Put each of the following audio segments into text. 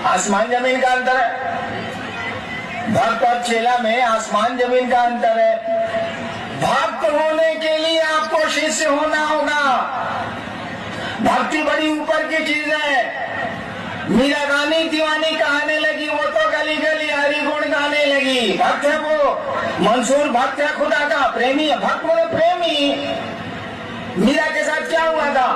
आसमान जमीन का अंतर है। भक्त और चेला में आसमान जमीन का अंतर है। भक्त होने के लिए आपको शिष्य होना होगा। भक्ति बड़ी ऊपर की चीज है। मीरा गानी दीवानी कहने लगी, वो तो गली गली हरि गुण गाने लगी। भक्त है वो, मंसूर भक्त है, खुदा का प्रेमी है। भक्त बोले प्रेमी। मीरा के साथ क्या हुआ था?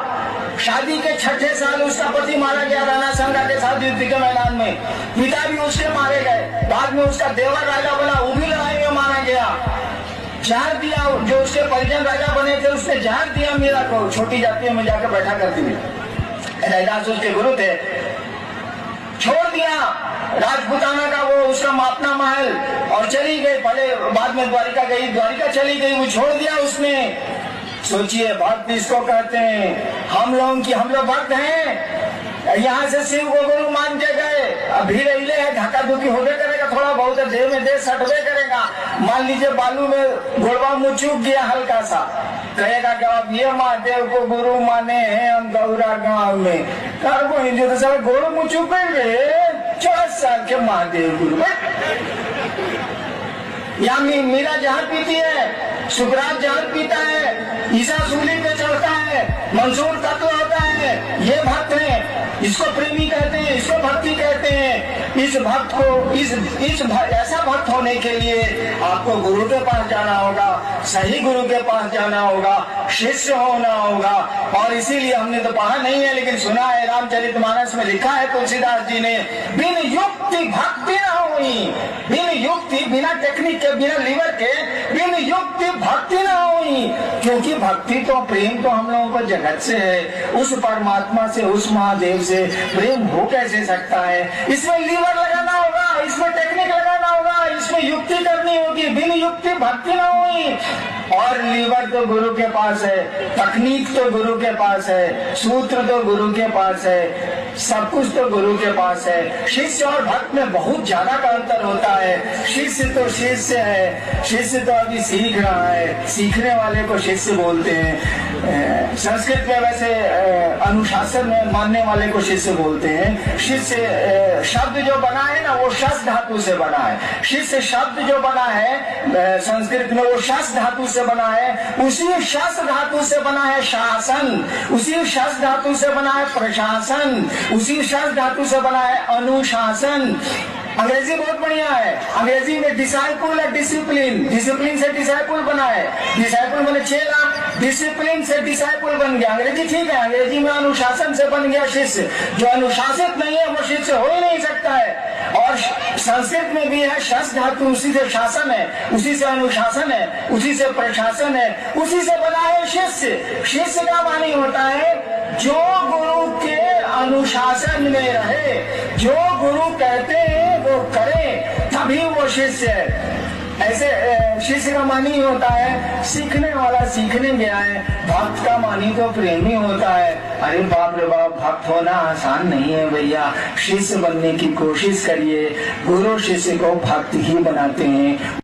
शादी के 6ठे साल उसका पति मारा गया राणा संगा के साथ युद्ध के मैदान में। पिता भी उसके मारे गए। बाद में उसका देवर राजा बना, वो भी लड़ाई में मारा गया। जहर दिया, जो उसके परिजन राजा बने थे उसने जहर दिया मीरा को। छोटी जातियों में जाकर बैठा करती थी। रैदास उसके गुरु थे। छोड़ दिया राजपुताना का वो उसका अपना महल और चली गई। पहले बाद में द्वारिका गई, द्वारिका चली गई, वो छोड़ दिया उसने। सोचिए भक्त इसको कहते हैं। हम लोग भक्त हैं। यहाँ से शिव को गुरु मान के गए। अभी रहीले है, धक्का धुकी होबे करेगा, थोड़ा बहुत देर में देर सटवे करेगा। मान लीजिए बालू में गोड़वा मुँह चूक गया हल्का सा, कहेगा कि आप ये महादेव को गुरु माने हैं हम गौरा गांव में। कहो हिंदू तो सब गोड़ मुँह चूक गए। 40 साल के महादेव गुरु। यहाँ मीरा जहर पीती है, सुकरात जहर पीता है, ईसा सूली पे चढ़ता है, मंसूर तत्व होता है। ये भक्त है, इसको प्रेमी कहते हैं, इसको भक्ति कहते हैं। इस भक्त को ऐसा भक्त होने के लिए आपको गुरु के पास जाना होगा, सही गुरु के पास जाना होगा, शिष्य होना होगा। और इसीलिए हमने तो पढ़ा नहीं है लेकिन सुना है, रामचरितमानस में लिखा है तुलसीदास जी ने, बिन युक्ति भक्ति न हुई। बिन युक्ति, बिना टेक्निक के, बिना लीवर के, बिन युक्ति भक्ति न हुई। क्योंकि भक्ति तो, प्रेम तो हम लोगों को जगत से है, उस परमात्मा से, उस महादेव से प्रेम हो कैसे सकता है? इसमें लीवर लगाना होगा, इसमें टेक्निक लगाना होगा, इसमें युक्ति करनी होगी। बिन युक्ति भक्ति न हुई। और लीवर तो गुरु के पास है, तकनीक तो गुरु के पास है, सूत्र तो गुरु के पास है, सब कुछ तो गुरु के पास है। शिष्य और भक्त में बहुत ज्यादा का अंतर होता है। शिष्य तो शिष्य है, शिष्य तो अभी सीख रहा है, सीखने वाले को शिष्य बोलते हैं। संस्कृत में वैसे अनुशासन में मानने वाले को शिष्य बोलते हैं। शिष्य शब्द जो बना है ना, वो शस धातु से बना है। शिष्य शब्द जो बना है संस्कृत में, वो शस धातु से बना है। उसी शस धातु से बना है शासन, उसी शस धातु से बना है प्रशासन, उसी शस धातु से बना है अनुशासन। अंग्रेजी बहुत बढ़िया है। अंग्रेजी में डिसाइपल है डिसिप्लिन, डिसिप्लिन से डिसाइपल बना है। डिसाइपल मैंने चेला, डिसिप्लिन से डिसाइपल बन गया। अंग्रेजी ठीक है, अंग्रेजी में अनुशासन से बन गया शिष्य। जो अनुशासित नहीं है वो शिष्य हो ही नहीं सकता है। और संस्कृत में भी है शस धातु, उसी से शासन है, उसी से अनुशासन है, उसी से प्रशासन है, उसी से बना है शिष्य। शिष्य का मानी होता है जो गुरु के अनुशासन में रहे, जो गुरु कहते हैं वो करे, तभी वो शिष्य है। ऐसे शिष्य का मानी होता है सीखने वाला, सीखने गया है। भक्त का मानी तो प्रेमी होता है। अरे बाप रे बाप, भक्त होना आसान नहीं है भैया। शिष्य बनने की कोशिश करिए। गुरु शिष्य को भक्त ही बनाते हैं।